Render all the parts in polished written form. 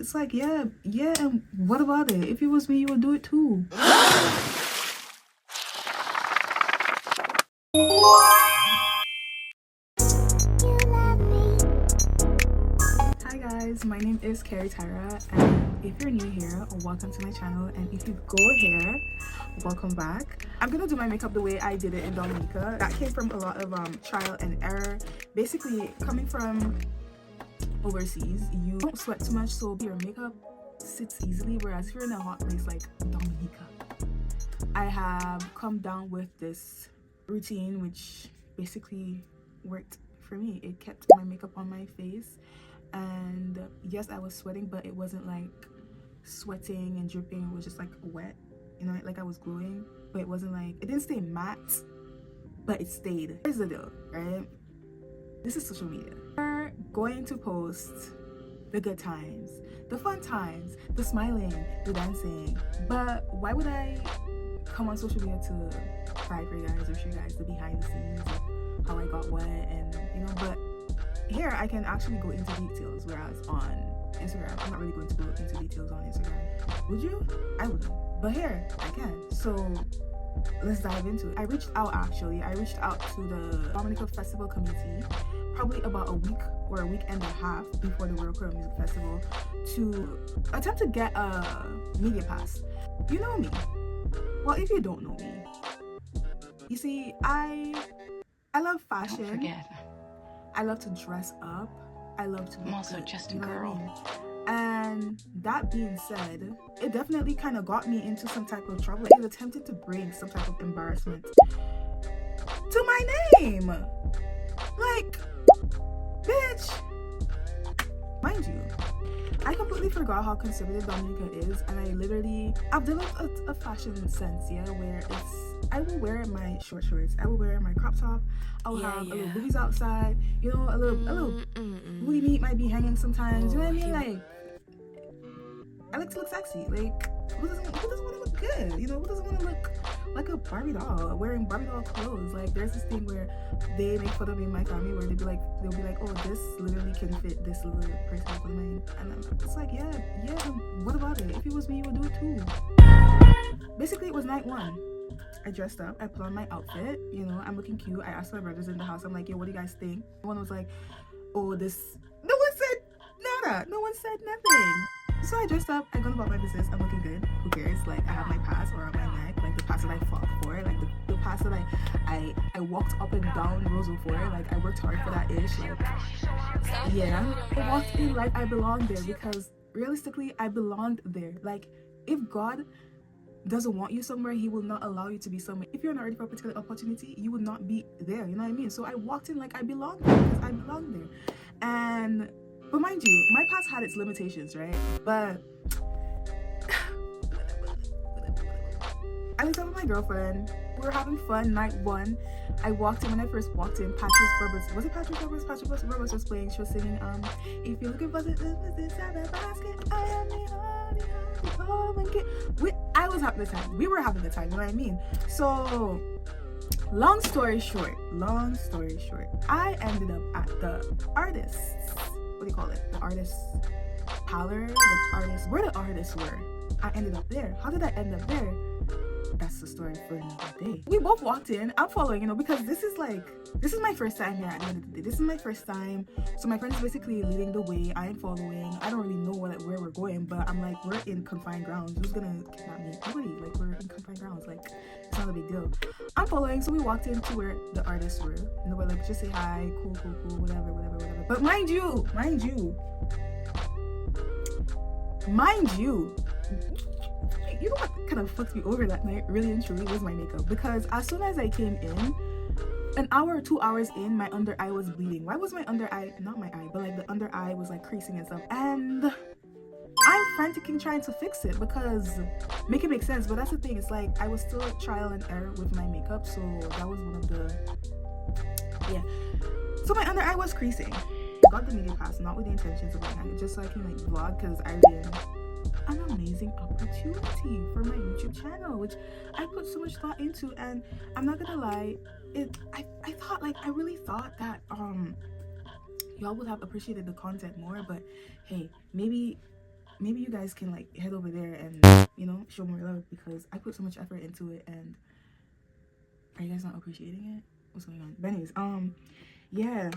It's like, yeah, and what about it? If it was me, you would do it too. Hi guys, my name is Carrie Tyra, and if you're new here, welcome to my channel, and if you go here, welcome back. I'm gonna do my makeup the way I did it in Dominica. That came from a lot of trial and error. Basically, coming from overseas, you don't sweat too much, so your makeup sits easily, whereas if you're in a hot place like Dominica, I have come down with this routine which basically worked for me. It kept my makeup on my face, and yes, I was sweating, but it wasn't like sweating and dripping. It was just like wet, you know, like I was glowing, but it wasn't like, it didn't stay matte, but it stayed. Here's the deal, right? This is social media. We're going to post the good times, the fun times, the smiling, the dancing, but why would I come on social media to cry for you guys or show you guys the behind the scenes of how I got wet, and you know? But here I can actually go into details, whereas on Instagram I'm not really going to go into details on Instagram. Would you? I wouldn't, but here I can. So let's dive into it. I reached out to the Dominica Festival community probably about a week or a week and a half before the World Music Festival to attempt to get a media pass. You know me. Well, if you don't know me, you see, I love fashion. Don't forget, I love to dress up. I love to I'm also just a you know girl. what I mean? And that being said, it definitely kind of got me into some type of trouble. It attempted to bring some type of embarrassment to my name. Like, bitch. Mind you, I completely forgot how conservative Dominica is, and I've developed a fashion sense, yeah, where I will wear my short shorts, I will wear my crop top, I will have a little boobies outside, you know, a little booty meat might be hanging sometimes, you know what I mean? Like, I like to look sexy. Like, who doesn't want to look good? You know, who doesn't want to look like a Barbie doll, wearing Barbie doll clothes? Like, there's this thing where they make fun of me in my family, where they'll be like, oh, this literally can fit this little person with mine. And it's like, yeah, what about it? If it was me, you would do it too. Basically, it was night one. I dressed up, I put on my outfit, you know, I'm looking cute. I asked my brothers in the house, I'm like, yo, what do you guys think? One was like, oh, this, no one said nada, no one said nothing. So I dressed up, I gone about my business, I'm looking good, who cares? Like, I have my pass around my neck, like the pass that I fought for, like the pass that I walked up and down Rosal for, like I worked hard for that ish, like, yeah. I walked in like I belonged there, because realistically, I belonged there. Like, if God doesn't want you somewhere, he will not allow you to be somewhere. If you're not ready for a particular opportunity, you would not be there, you know what I mean? So I walked in like I belonged there, because I belonged there. But mind you, my pass had its limitations, right? But I was out with my girlfriend, we were having fun. Night one, I walked in. When I first walked in, Patrick Roberts was playing. She was singing, if you're looking for this inside the basket, I am the only. I was having the time. We were having the time, you know what I mean? So long story short, I ended up at the artists, what do you call it? The artists parlor, where the artists were. I ended up there. How did I end up there? That's the story for another day. We both walked in. I'm following, you know, because this is my first time here at the end of the day. This is my first time. So my friend is basically leading the way. I am following. I don't really know where we're going, but I'm like, we're in confined grounds. Who's gonna kidnap me? Nobody. Like, we're in confined grounds. Like, it's not a big deal. I'm following. So we walked into where the artists were. And they were like, just say hi, cool, whatever. But mind you, you know what kind of fucked me over that night, really and truly, was my makeup. Because as soon as I came in, an hour or 2 hours in, my under eye was bleeding. Why was my under eye, not my eye, but like the under eye was like creasing and stuff, and I'm frantically trying to fix it, because make it make sense. But that's the thing, it's like I was still trial and error with my makeup, so that was one of the, yeah. So my under eye was creasing. I got the media pass, not with the intentions of like, just so I can like vlog, because I did an amazing opportunity for my YouTube channel, which I put so much thought into. And I'm not gonna lie, I really thought that y'all would have appreciated the content more, but hey, maybe maybe you guys can like head over there and, you know, show more love, because I put so much effort into it. And are you guys not appreciating it? What's going on? But anyways, yeah,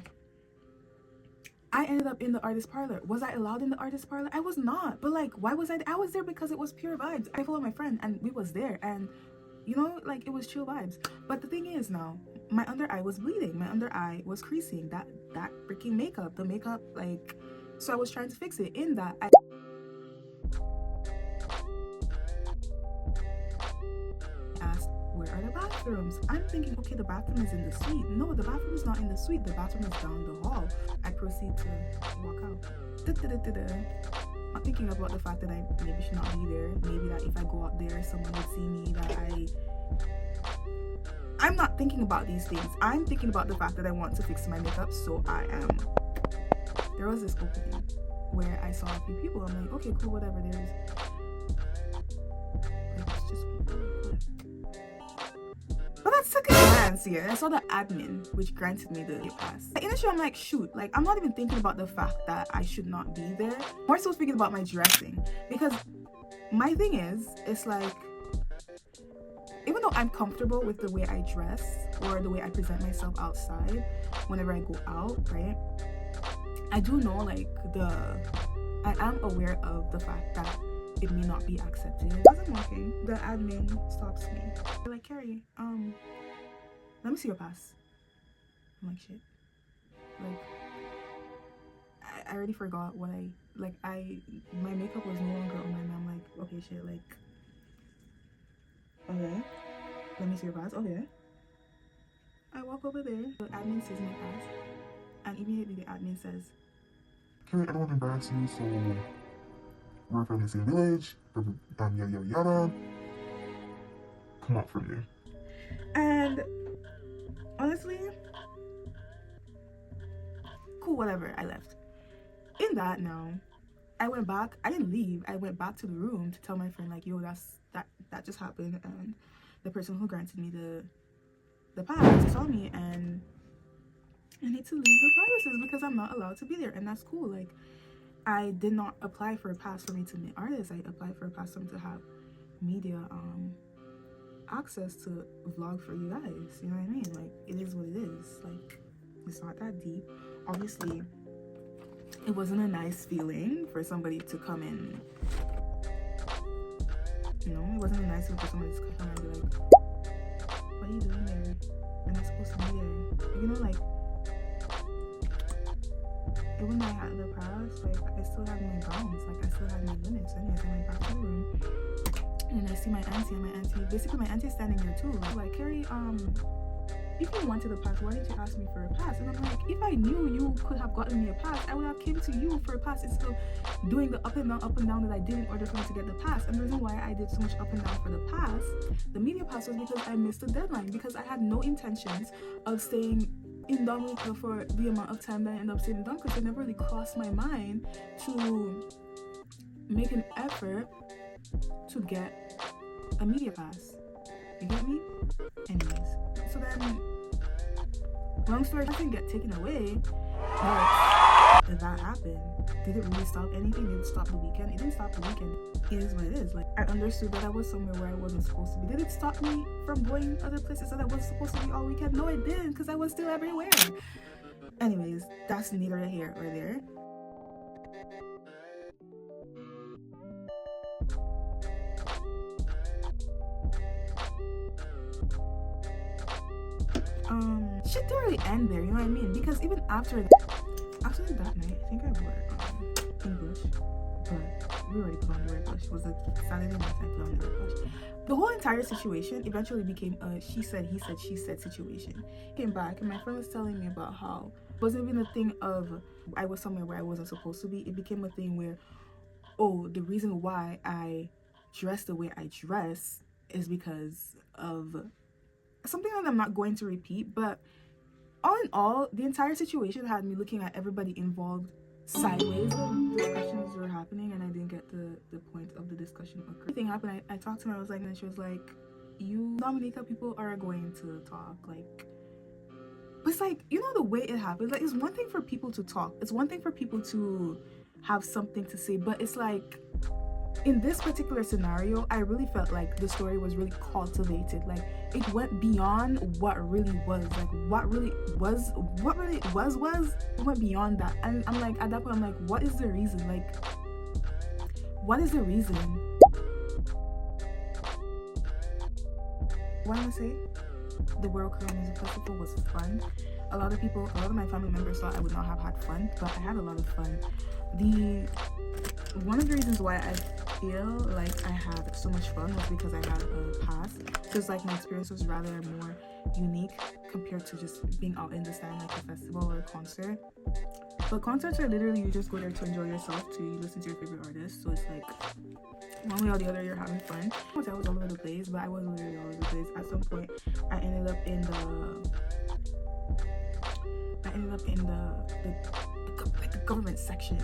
I ended up in the artist parlor. Was I allowed in the artist parlor? I was not. But like, why was I was there because it was pure vibes. I followed my friend and we was there, and you know, like, it was chill vibes. But the thing is, now my under eye was bleeding, my under eye was creasing. That freaking makeup, the makeup, like, so I was trying to fix it. In that, I asked, where are the bathrooms? I'm thinking, okay, the bathroom is in the suite. No, the bathroom is not in the suite. The bathroom is down the hall. I proceed to walk out. I'm thinking about the fact that I maybe should not be there. Maybe that if I go out there, someone would see me, that I'm not thinking about these things. I'm thinking about the fact that I want to fix my makeup, so I am. There was this opening where I saw a few people. I'm like, okay, cool, whatever. There's like, it's just people. But that second glance here, I saw the admin, which granted me the pass. Initially, I'm like, shoot, like, I'm not even thinking about the fact that I should not be there. More so speaking about my dressing, because my thing is, it's like, even though I'm comfortable with the way I dress or the way I present myself outside whenever I go out, right, I do know, like, I am aware of the fact that it may not be accepted. It wasn't working. The admin stops me. They're like, Carrie, let me see your pass. I'm like, shit. Like, I already forgot what my makeup was no longer on, and I'm like, okay, shit, like, okay, let me see your pass. Okay. I walk over there. The admin sees my pass, and immediately the admin says, Carrie, I don't want to embarrass you, so we're from the same village, yada yada yada. Come out from there. And honestly, cool, whatever, I left. In that, now, I went back. I didn't leave. I went back to the room to tell my friend, like, yo, that just happened, and the person who granted me the pass saw me, and I need to leave the premises because I'm not allowed to be there. And that's cool. Like, I did not apply for a pass for me to meet artists. I applied for a pass for me to have media access to vlog for you guys. You know what I mean? Like, it is what it is. Like, it's not that deep. Obviously, it wasn't a nice feeling for somebody to come in. You know, it wasn't a nice feeling for somebody to come and be like, what are you doing there? You're not supposed to be there. You know, like, even though I had the pass, like, I still had my bounds. Like, I still had my limits. Anyways, I went back to the room, and I see my auntie, and my auntie is standing there too. Like, Carrie, if you wanted a pass, why didn't you ask me for a pass? And I'm like, if I knew you could have gotten me a pass, I would have came to you for a pass instead of doing the up and down that I did in order for me to get the pass. And the reason why I did so much up and down for the pass, the media pass, was because I missed the deadline, because I had no intentions of staying in Dominica for the amount of time that I ended up staying in Dominica. It never really crossed my mind to make an effort to get a media pass. You get me? Anyways, so then, long story, doesn't get taken away, but that happened. Did it really stop anything? Did it stop the weekend? It didn't stop the weekend. It is what it is. Like, I understood that I was somewhere where I wasn't supposed to be. Did it stop me from going other places that I wasn't supposed to be all weekend? No, it didn't, because I was still everywhere. Anyways, that's neither here or there. Shit didn't really end there, you know what I mean? Because even after that night, I think I wore English, but we already put on the red blush. It was a Saturday night, I put on the red blush. The whole entire situation eventually became a she said, he said, she said situation. Came back, and my friend was telling me about how it wasn't even a thing of I was somewhere where I wasn't supposed to be. It became a thing where, oh, the reason why I dress the way I dress is because of something that I'm not going to repeat, but all in all, the entire situation had me looking at everybody involved sideways. Discussions were happening, and I didn't get the point of the discussion occur. Everything happened. I talked to her. I was like, and she was like, you Dominica people are going to talk, like, but it's like, you know, the way it happens, like, it's one thing for people to talk, it's one thing for people to have something to say, but it's like, in this particular scenario, I really felt like the story was really cultivated. Like it went beyond what really was. Like what really was it went beyond that. And I'm like, at that point, I'm like, what is the reason? Like, what is the reason? What am I say? The World Korean Music Festival was fun. A lot of my family members thought I would not have had fun, but I had a lot of fun. One of the reasons why I feel like I had so much fun was because I had a pass. So it's like my experience was rather more unique compared to just being out in the stand like a festival or a concert. But concerts are literally, you just go there to enjoy yourself, to listen to your favorite artist. So it's like one way or the other, you're having fun. I was all over the place, but I wasn't literally all over the place. At some point, I ended up in the government section.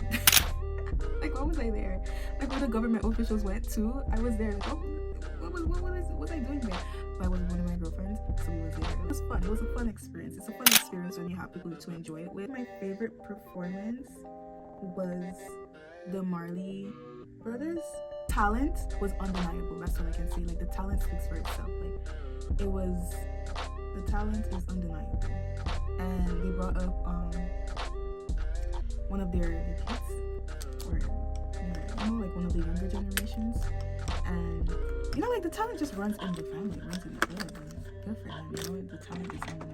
Like, why was I there? Like, where the government officials went to, I was there. Like, what was I doing there? But I was with one of my girlfriends, so we was there. It was fun. It was a fun experience. It's a fun experience when you have people to enjoy it with. My favorite performance was the Marley brothers. Talent was undeniable. That's what I can say. Like, the talent speaks for itself. Like, the talent is undeniable. And they brought up one of their kids, or like one of the younger generations, and like the talent just runs in the family, runs in the blood. Good for them, the talent is undeniable.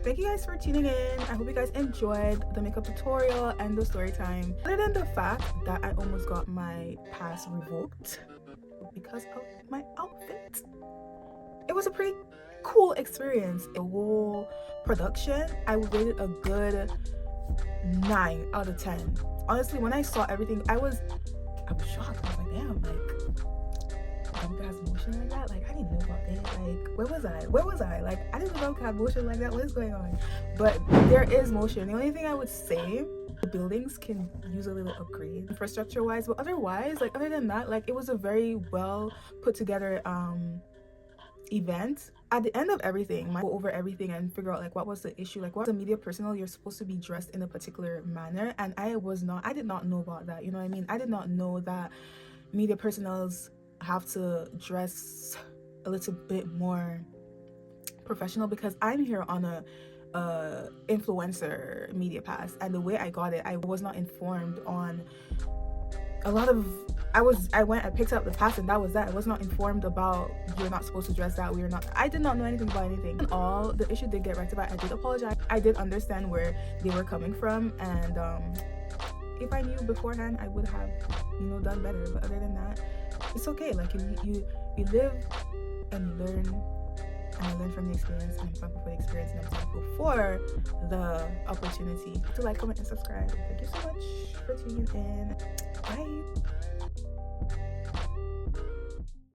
Thank you guys for tuning in. I hope you guys enjoyed the makeup tutorial and the story time. Other than the fact that I almost got my pass revoked because of my outfit, it was a pretty cool experience. The whole production, I rated a good 9 out of 10. Honestly, when I saw everything, I was shocked. I was like, damn, like WCMF has motion like that. Like, I didn't know about it. Like, where was I? Like, I didn't know WCMF had motion like that. What is going on? But there is motion. The only thing I would say, the buildings can use a little upgrade infrastructure wise, but otherwise, like, other than that, like, it was a very well put together event. At the end of everything, I go over everything and figure out like what was the issue, like what was a media personnel, you're supposed to be dressed in a particular manner, and I did not know about that, you know what I mean? I did not know that media personnels have to dress a little bit more professional, because I'm here on a influencer media pass, and the way I got it, I was not informed on a lot of I picked up the pass, and that was that. I was not informed about you're not supposed to dress that way. I did not know anything about anything. And all the issue did get rectified. I did apologize. I did understand where they were coming from, and if I knew beforehand, I would have, done better. But other than that, it's okay. Like you live and you learn, and I learned from the experience, and I'm thankful for the experience, and I'm thankful for the opportunity to like, comment, and subscribe. Thank you so much for tuning in. Bye.